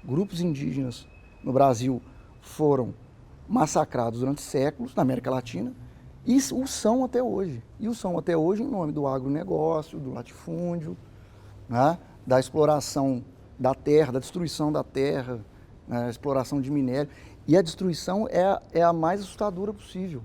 grupos indígenas no Brasil foram massacrados durante séculos na América Latina e o são até hoje. E o são até hoje em nome do agronegócio, do latifúndio, né, da exploração da terra, da destruição da terra, né, exploração de minério. E a destruição é a mais assustadora possível.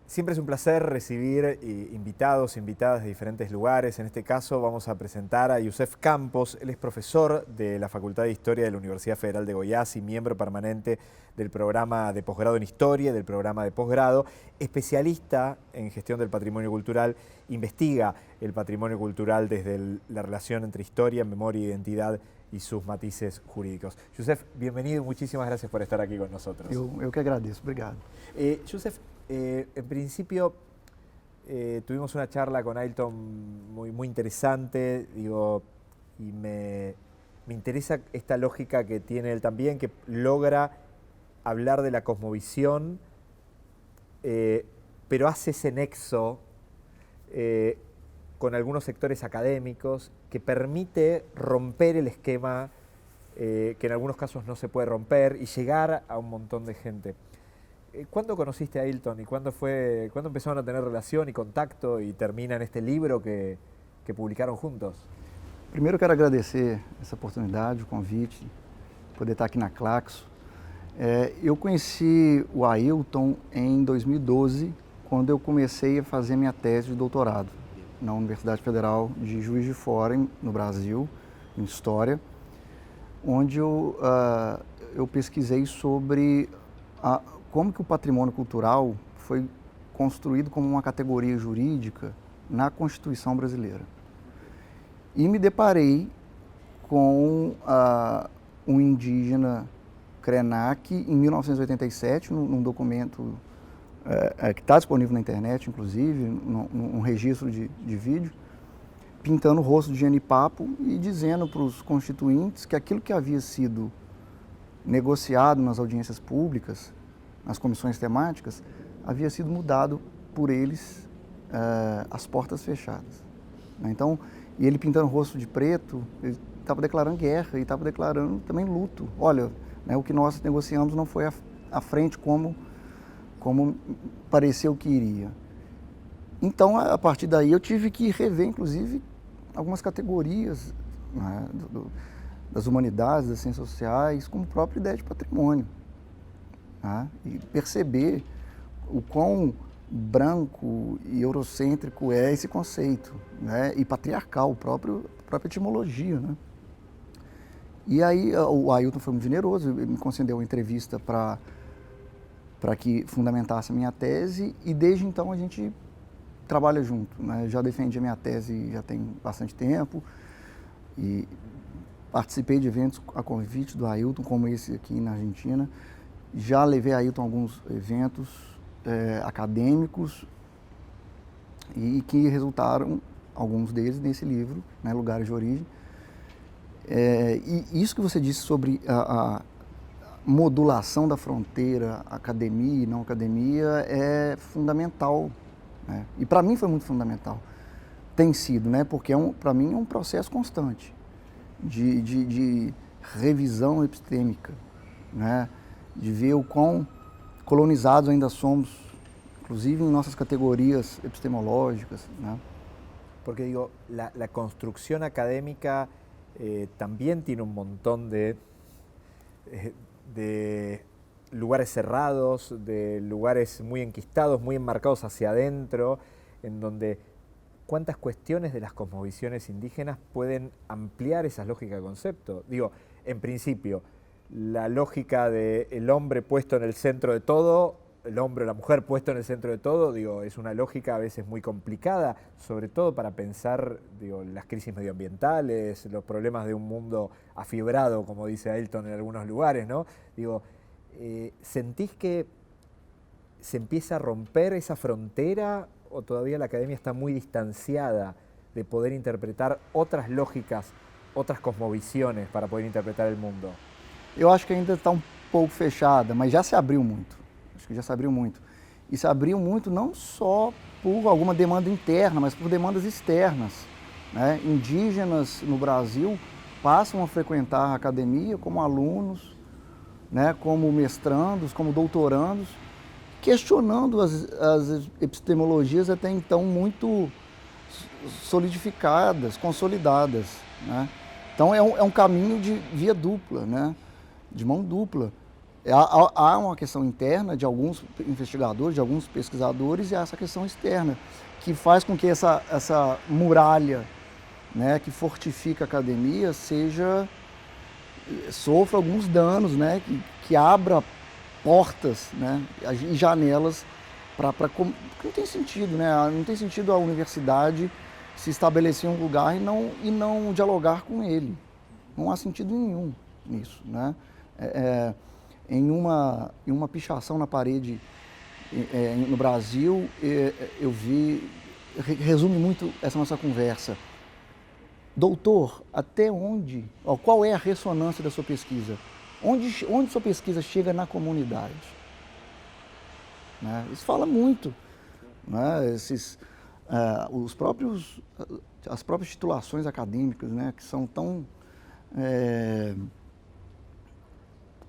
Siempre es un placer recibir invitados, invitadas de diferentes lugares. En este caso vamos a presentar a Youssef Campos. Él es profesor de la Facultad de Historia de la Universidad Federal de Goiás y miembro permanente del programa de posgrado en Historia, del programa de posgrado, especialista en gestión del patrimonio cultural, investiga el patrimonio cultural desde la relación entre historia, memoria e identidad y sus matices jurídicos. Youssef, bienvenido y muchísimas gracias por estar aquí con nosotros. Eu que agradeço, obrigado. Youssef, en principio tuvimos una charla con Ailton muy interesante, digo, y me interesa esta lógica que tiene él también, que logra hablar de la cosmovisión, pero hace ese nexo con algunos sectores académicos que permite romper el esquema que en algunos casos no se puede romper y llegar a un montón de gente. ¿Cuándo conociste a Ailton y cuándo empezaron a tener relación y contacto y termina en este libro que publicaram juntos? Primeiro eu quero agradecer essa oportunidade, o convite, poder estar aqui na Claxo. Eu conheci o Ailton em 2012, quando eu comecei a fazer minha tese de doutorado na Universidade Federal de Juiz de Fora, no Brasil, em História, onde eu pesquisei sobre como que o patrimônio cultural foi construído como uma categoria jurídica na Constituição brasileira. E me deparei com um indígena Krenak em 1987, num documento que está disponível na internet, inclusive, num registro de vídeo, pintando o rosto de Genipapo e dizendo para os constituintes que aquilo que havia sido negociado nas audiências públicas, nas comissões temáticas, havia sido mudado por eles às portas fechadas. Então, e ele pintando o rosto de preto, ele estava declarando guerra e estava declarando também luto. Olha, né, o que nós negociamos não foi à frente como pareceu que iria. Então, a partir daí, eu tive que rever, inclusive, algumas categorias, né, das humanidades, das ciências sociais, como a própria ideia de patrimônio. Né, e perceber o quão branco e eurocêntrico é esse conceito, né, e patriarcal, a própria etimologia. Né. E aí o Ailton foi muito generoso, ele me concedeu uma entrevista para que fundamentasse a minha tese e desde então a gente trabalha junto. Né. Já defendi a minha tese já tem bastante tempo e participei de eventos a convite do Ailton, como esse aqui na Argentina. Já levei a Ailton a alguns eventos acadêmicos e que resultaram, alguns deles, nesse livro, né, Lugares de Origem. E isso que você disse sobre a modulação da fronteira, academia e não academia, é fundamental. Né? E para mim foi muito fundamental. Tem sido, né? Porque para mim é um processo constante de revisão epistêmica, né? De ver o quão colonizados ainda somos, inclusive em nossas categorias epistemológicas. ¿No? Porque digo, la construcción académica también tiene un montón de lugares cerrados, de lugares muy enquistados, muy enmarcados hacia adentro, en donde cuántas cuestiones de las cosmovisiones indígenas pueden ampliar esas lógicas de concepto. Digo, en principio, la lógica del hombre puesto en el centro de todo, el hombre o la mujer puesto en el centro de todo, digo, es una lógica a veces muy complicada, sobre todo para pensar, digo, las crisis medioambientales, los problemas de un mundo afibrado, como dice Ailton en algunos lugares, ¿no? Digo, ¿sentís que se empieza a romper esa frontera o todavía la academia está muy distanciada de poder interpretar otras lógicas, otras cosmovisiones para poder interpretar el mundo? Eu acho que ainda está pouco fechada, mas já se abriu muito. Acho que já se abriu muito. E se abriu muito não só por alguma demanda interna, mas por demandas externas. né? Indígenas no Brasil passam a frequentar a academia como alunos, né? Como mestrandos, como doutorandos, questionando as epistemologias até então muito solidificadas, consolidadas, né? Então é um caminho de via dupla, né? De mão dupla. Há uma questão interna de alguns investigadores, de alguns pesquisadores, e há essa questão externa, que faz com que essa muralha, né, que fortifica a academia sofra alguns danos, né, que abra portas, né, e janelas não tem sentido, né? Não tem sentido a universidade se estabelecer em um lugar e não dialogar com ele. Não há sentido nenhum nisso, né? Em uma pichação na parede no Brasil, eu vi, resume muito essa nossa conversa. Doutor, até onde, qual é a ressonância da sua pesquisa? Onde sua pesquisa chega na comunidade? Né? Isso fala muito. Né? As próprias titulações acadêmicas, né? Que são tão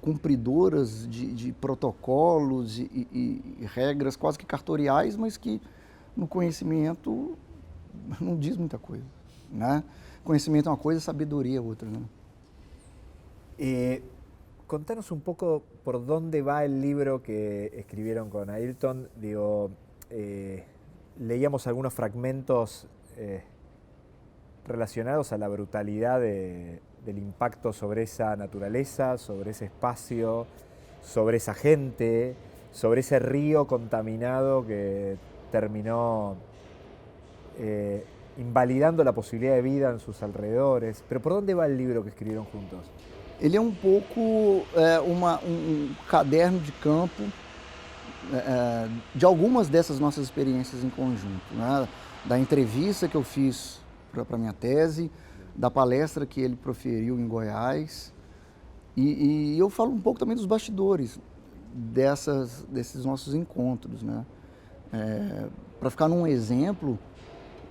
cumpridoras de protocolos e regras quase que cartoriais, mas que no conhecimento não diz muita coisa. Né? Conhecimento é uma coisa, sabedoria é outra. Né? Contanos un poco por dónde va el libro que escribieron con Ailton. Digo, leíamos algunos fragmentos relacionados a la brutalidad del impacto sobre esa naturaleza, sobre ese espacio, sobre esa gente, sobre ese río contaminado que terminó invalidando la posibilidad de vida en sus alrededores. Pero ¿por dónde va el libro que escribieron juntos? Ele é um pouco um caderno de campo de algumas dessas nossas experiências em conjunto, né? Da entrevista que eu fiz para a minha tese, da palestra que ele proferiu em Goiás, e eu falo um pouco também dos bastidores desses nossos encontros. Né? Para ficar num exemplo,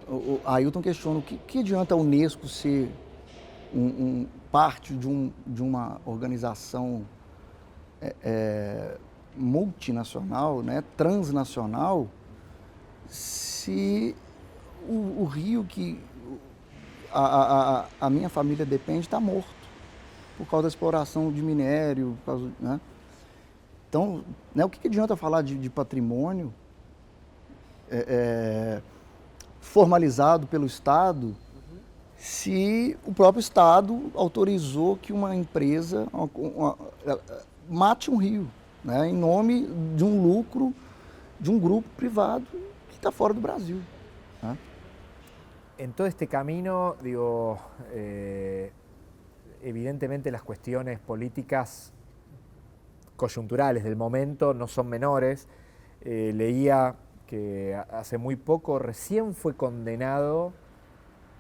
o Ailton questiona o que adianta a Unesco ser parte de uma organização multinacional, né, transnacional, se o rio que a minha família depende está morto por causa da exploração de minério, né? Então, né, o que adianta falar de patrimônio formalizado pelo Estado se o próprio Estado autorizou que uma empresa mate um rio, né, em nome de um lucro de um grupo privado que está fora do Brasil. Né? En todo este camino, digo, evidentemente las cuestiones políticas coyunturales del momento no son menores. Leía que hace muy poco recién fue condenado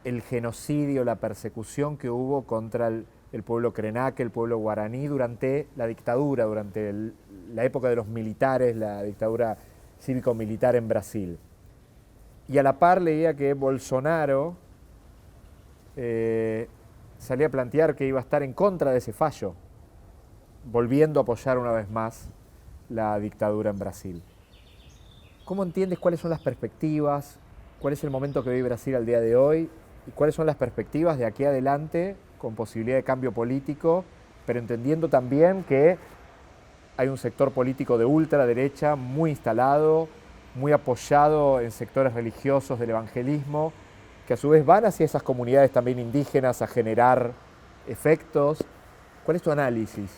el genocidio, la persecución que hubo contra el pueblo krenak, el pueblo guaraní, durante la dictadura, durante la época de los militares, la dictadura cívico-militar en Brasil. Y a la par leía que Bolsonaro salía a plantear que iba a estar en contra de ese fallo, volviendo a apoyar una vez más la dictadura en Brasil. ¿Cómo entiendes cuáles son las perspectivas? ¿Cuál es el momento que vive Brasil al día de hoy? ¿Y cuáles son las perspectivas de aquí adelante con posibilidad de cambio político, pero entendiendo también que hay un sector político de ultraderecha muy instalado, muy apoyado en sectores religiosos del evangelismo, que a su vez van hacia esas comunidades también indígenas a generar efectos? ¿Cuál es tu análisis?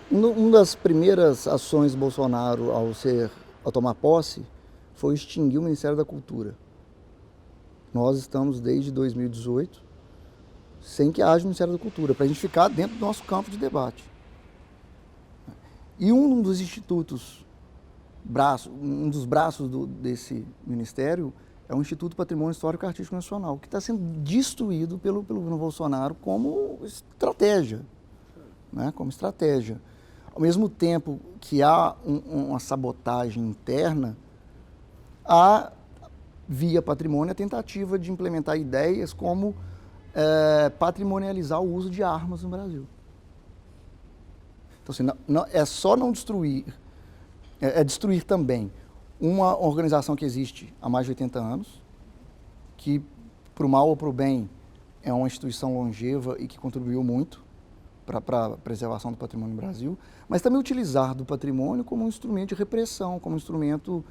Uma das primeiras ações de Bolsonaro ao tomar posse foi extinguir o Ministério da Cultura. Nós estamos desde 2018 sem que haja o Ministério da Cultura, para a gente ficar dentro do nosso campo de debate. E um dos institutos, um dos braços desse ministério é o Instituto Patrimônio Histórico e Artístico Nacional, que está sendo destruído pelo governo Bolsonaro como estratégia. Né? Como estratégia. Ao mesmo tempo que há uma sabotagem interna, há via patrimônio, a tentativa de implementar ideias como patrimonializar o uso de armas no Brasil. Então, assim, é só não destruir, é destruir também uma organização que existe há mais de 80 anos, que, para o mal ou para o bem, é uma instituição longeva e que contribuiu muito para a preservação do patrimônio no Brasil, mas também utilizar do patrimônio como um instrumento de repressão, como um instrumento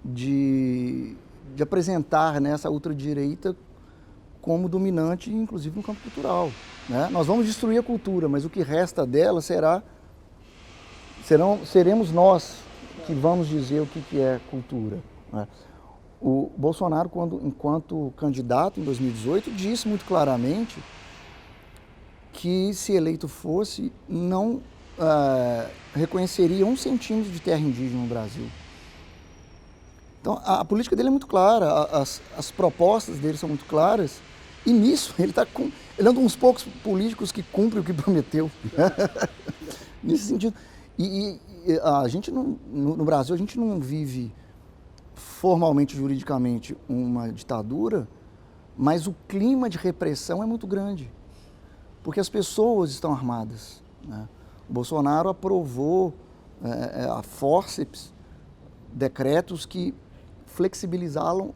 de apresentar, né, essa ultradireita como dominante, inclusive no campo cultural. Né? Nós vamos destruir a cultura, mas o que resta dela seremos nós que vamos dizer o que é cultura. Né? O Bolsonaro, enquanto candidato em 2018, disse muito claramente que, se eleito fosse, não reconheceria 1 centímetro de terra indígena no Brasil. Então, a política dele é muito clara, as propostas dele são muito claras, e nisso ele é um dos poucos políticos que cumpre o que prometeu. Nesse sentido. E a gente no Brasil, a gente não vive formalmente, juridicamente, uma ditadura, mas o clima de repressão é muito grande, porque as pessoas estão armadas. Né? O Bolsonaro aprovou a fórceps decretos que flexibilizaram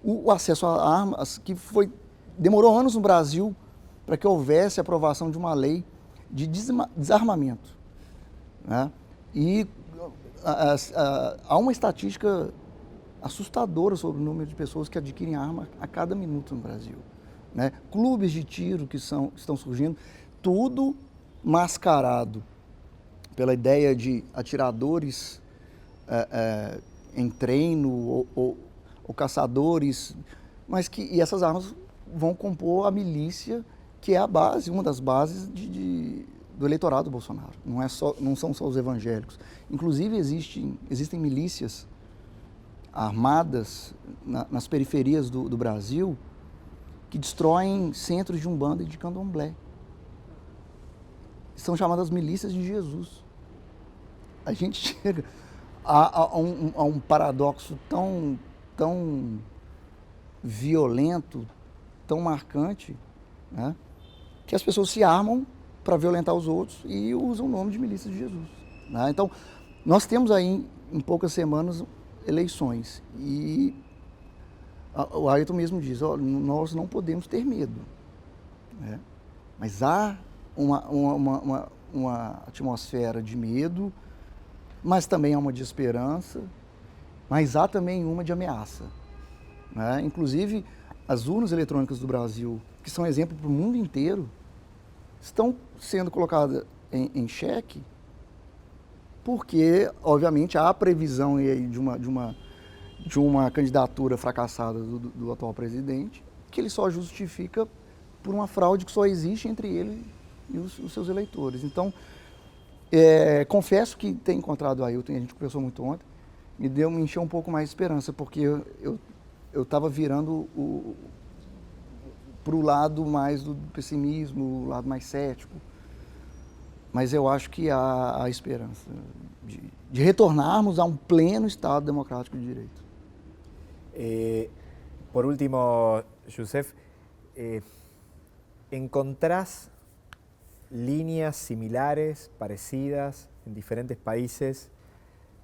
o acesso a armas, que demorou anos no Brasil para que houvesse a aprovação de uma lei de desarmamento. Né? E há uma estatística assustadora sobre o número de pessoas que adquirem arma a cada minuto no Brasil. Né? Clubes de tiro que estão surgindo, tudo mascarado pela ideia de atiradores em treino ou caçadores, mas e essas armas vão compor a milícia, que é a base, uma das bases do eleitorado do Bolsonaro. Não são só os evangélicos. Inclusive existem milícias armadas nas periferias do Brasil que destroem centros de Umbanda e de Candomblé. São chamadas milícias de Jesus. A gente chega a um paradoxo tão violento, tão marcante, né, que as pessoas se armam para violentar os outros e usam o nome de milícia de Jesus. Né? Então, nós temos aí, em poucas semanas, eleições. E o Ayrton mesmo diz, nós não podemos ter medo. Né? Mas há uma atmosfera de medo, mas também há uma de esperança, mas há também uma de ameaça. Né? Inclusive, as urnas eletrônicas do Brasil, que são exemplo para o mundo inteiro, estão sendo colocadas em xeque porque, obviamente, há a previsão de uma candidatura fracassada do atual presidente, que ele só justifica por uma fraude que só existe entre ele e os seus eleitores. Então, confesso que ter encontrado o Ailton, a gente conversou muito ontem, me encheu um pouco mais de esperança, porque eu estava virando para o lado mais do pessimismo, o lado mais cético. Mas eu acho que há a esperança de retornarmos a um pleno Estado democrático de direito. Por último, Youssef, ¿encontrás líneas similares, parecidas, en diferentes países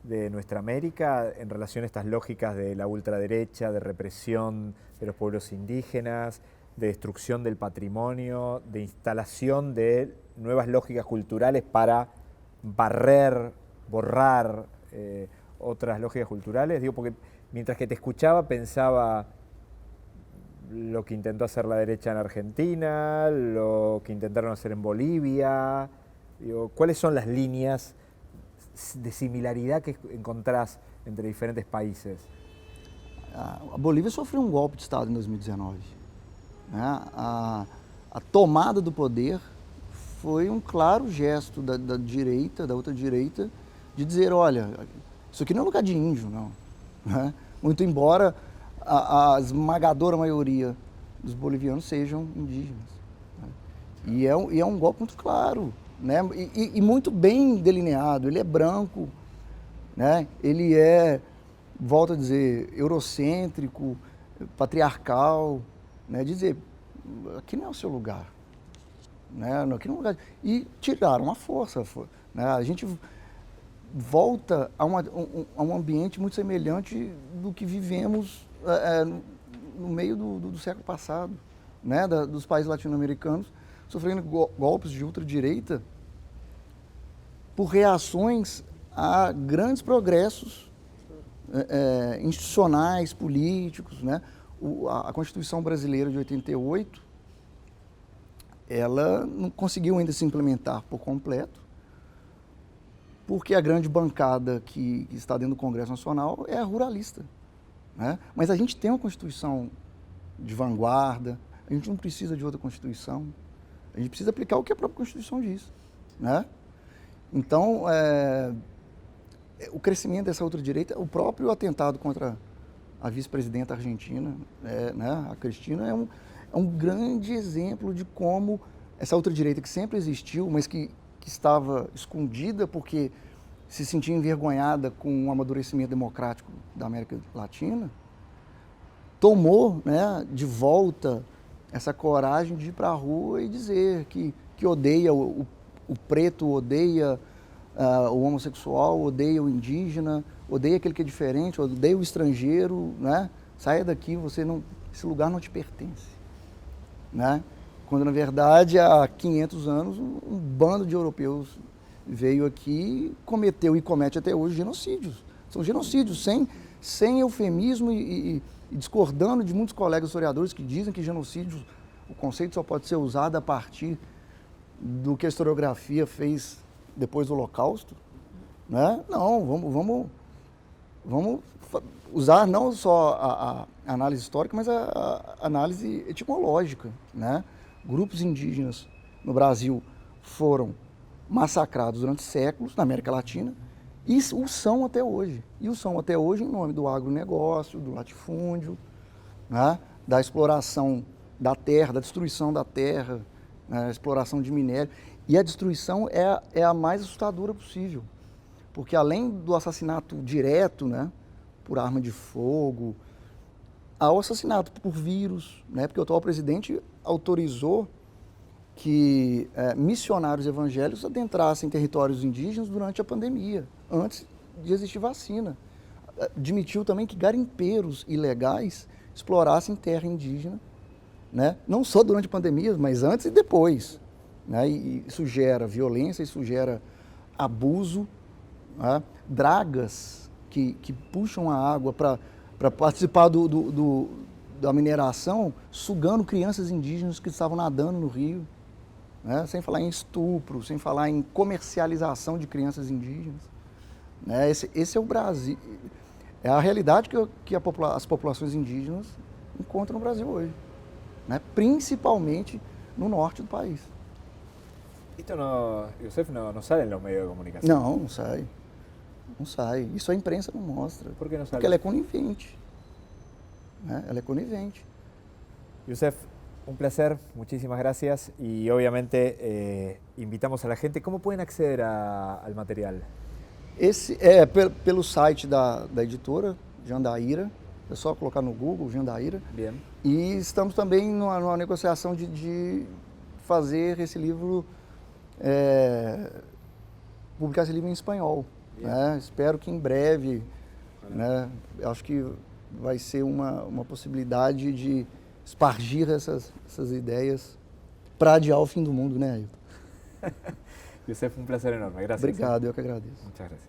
de nuestra América en relación a estas lógicas de la ultraderecha, de represión de los pueblos indígenas, de destrucción del patrimonio, de instalación de nuevas lógicas culturales para barrer, borrar otras lógicas culturales? Digo, porque mientras que te escuchaba pensaba lo que intentó hacer la derecha en Argentina, lo que intentaron hacer en Bolivia. Digo, ¿cuáles son las líneas de similaridad que encontrás entre diferentes países? A Bolívia sofreu um golpe de Estado em 2019. Né? A tomada do poder foi um claro gesto da direita, da outra direita, de dizer, olha, isso aqui não é lugar de índio, não. Né? Muito embora a esmagadora maioria dos bolivianos sejam indígenas. Né? E é um golpe muito claro, né? E muito bem delineado. Ele é branco, né? Ele é volto a dizer, eurocêntrico, patriarcal, né? Dizer, aqui não é o seu lugar, né? Aqui não é o lugar. E tiraram a força, né? A gente volta a um ambiente muito semelhante do que vivemos no meio do século passado, né? Dos países latino-americanos, sofrendo golpes de ultradireita por reações a grandes progressos institucionais, políticos, né? A Constituição brasileira de 88, ela não conseguiu ainda se implementar por completo, porque a grande bancada que está dentro do Congresso Nacional é a ruralista, né? Mas a gente tem uma Constituição de vanguarda, a gente não precisa de outra Constituição, a gente precisa aplicar o que a própria Constituição diz, né? Então, o crescimento dessa ultradireita, o próprio atentado contra a vice-presidenta argentina, né, a Cristina, é um grande exemplo de como essa ultradireita que sempre existiu, mas que estava escondida porque se sentia envergonhada com o amadurecimento democrático da América Latina, tomou, né, de volta essa coragem de ir para a rua e dizer que odeia o preto, odeia o homossexual, odeia o indígena, odeia aquele que é diferente, odeia o estrangeiro, né? Saia daqui, esse lugar não te pertence, né? Quando, na verdade, há 500 anos, um bando de europeus veio aqui, cometeu e comete até hoje genocídios. São genocídios sem eufemismo e discordando de muitos colegas historiadores que dizem que genocídio, o conceito só pode ser usado a partir do que a historiografia fez depois do Holocausto, né? Não, vamos usar não só a análise histórica, mas a análise etimológica, né? Grupos indígenas no Brasil foram massacrados durante séculos na América Latina e o são até hoje. E o são até hoje em nome do agronegócio, do latifúndio, né? Da exploração da terra, da destruição da terra, né? A exploração de minério. E a destruição é a mais assustadora possível, porque além do assassinato direto, né, por arma de fogo, há o assassinato por vírus, né, porque o atual presidente autorizou que missionários evangélicos adentrassem territórios indígenas durante a pandemia, antes de existir vacina. Admitiu também que garimpeiros ilegais explorassem terra indígena, né, não só durante a pandemia, mas antes e depois. Né, e isso gera violência, isso gera abuso, né, dragas que puxam a água para participar da mineração, sugando crianças indígenas que estavam nadando no rio, né, sem falar em estupro, sem falar em comercialização de crianças indígenas. Né, esse é o Brasil, é a realidade que as populações indígenas encontram no Brasil hoje, né, principalmente no norte do país. Esto no, Youssef, no sale en los medios de comunicación. Não sai. Não sai. Isso a imprensa não mostra. Por que não sai? Porque ela é conivente. Né? Ela é conivente. Youssef, un placer, muchísimas gracias y obviamente invitamos a la gente. ¿Cómo pueden acceder al material? Esse pelo site da editora, Jandaíra. É só colocar no Google, Jandaíra. Bien. E estamos também numa negociação de fazer esse livro, publicar esse livro em espanhol. Né? Espero que em breve, né? Acho que vai ser uma possibilidade de espargir essas ideias para adiar o fim do mundo, né, Ailton? Youssef, un placer enorme. Gracias. Obrigado, eu que agradeço. Muchas gracias.